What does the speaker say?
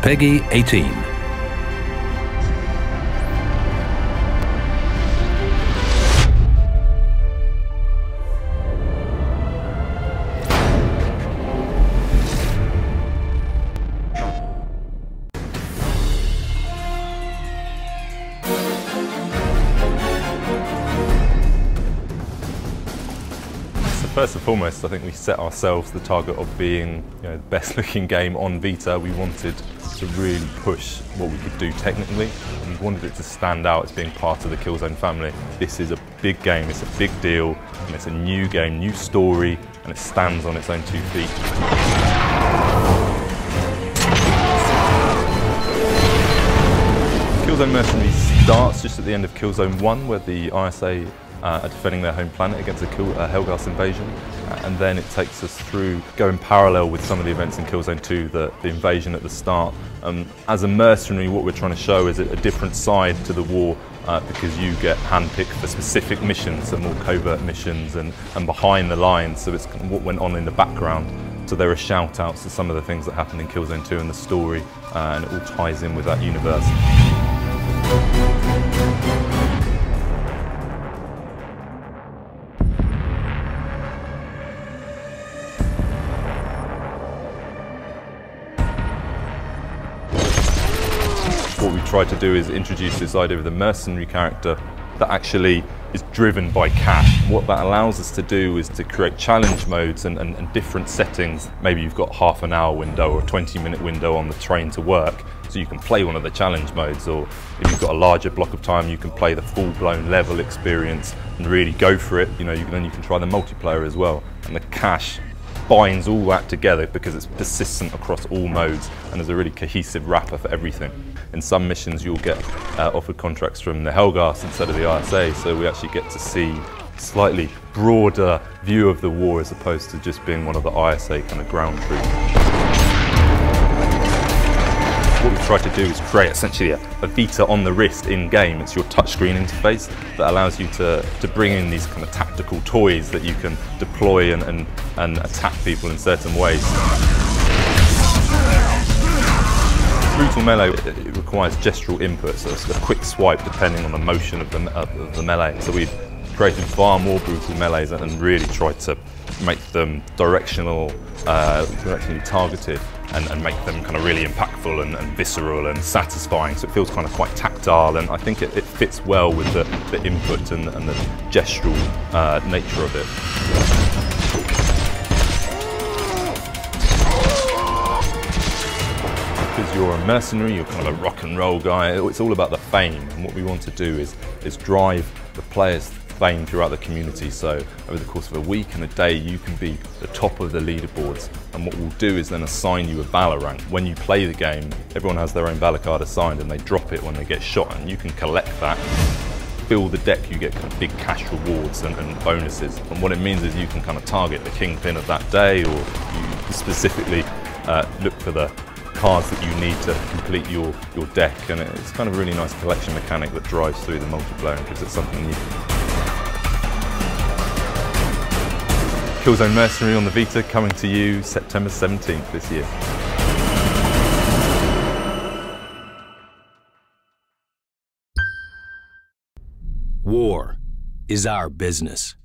Peggy 18. First and foremost, I think we set ourselves the target of being, the best looking game on Vita. We wanted to really push what we could do technically, and we wanted it to stand out as being part of the Killzone family. This is a big game, it's a big deal, and it's a new game, new story, and it stands on its own 2 feet. Killzone Mercenary starts just at the end of Killzone 1, where the ISA are defending their home planet against a Helghast invasion, and then it takes us through, going parallel with some of the events in Killzone 2, the invasion at the start. As a mercenary, what we're trying to show is a different side to the war, because you get handpicked for specific missions, some more covert missions and behind the lines, so it's what went on in the background. So there are shout outs to some of the things that happened in Killzone 2 and the story, and it all ties in with that universe. What we tried to do is introduce this idea of the mercenary character that actually is driven by cash. What that allows us to do is to create challenge modes and different settings. Maybe you've got half an hour window or a 20-minute window on the train to work, so you can play one of the challenge modes, or if you've got a larger block of time, you can play the full-blown level experience and really go for it. Then you can try the multiplayer as well. And the cash binds all that together because it's persistent across all modes, and there's a really cohesive wrapper for everything. In some missions you'll get offered contracts from the Helghast instead of the ISA, so we actually get to see a slightly broader view of the war as opposed to just being one of the ISA kind of ground troops. What we've tried to do is create essentially a Vita on the wrist in-game. It's your touchscreen interface that allows you to bring in these kind of tactical toys that you can deploy and attack people in certain ways. Brutal melee, it requires gestural input, so it's a quick swipe depending on the motion of the melee. So we've created far more brutal melees and really tried to make them directionally targeted and make them kind of really impactful and visceral and satisfying. So it feels kind of quite tactile, and I think it fits well with the input and the gestural nature of it. Because you're a mercenary, you're kind of a rock and roll guy, it's all about the fame, and what we want to do is drive the players' fame throughout the community. So over the course of a week and a day you can be the top of the leaderboards, and what we'll do is then assign you a Valor rank. When you play the game, everyone has their own Valor card assigned, and they drop it when they get shot, and you can collect that. Fill the deck, you get kind of big cash rewards and bonuses, and what it means is you can kind of target the kingpin of that day, or you specifically look for the cards that you need to complete your deck, and it's kind of a really nice collection mechanic that drives through the multiplayer and gives it something new. Killzone Mercenary on the Vita, coming to you September 17th this year. War is our business.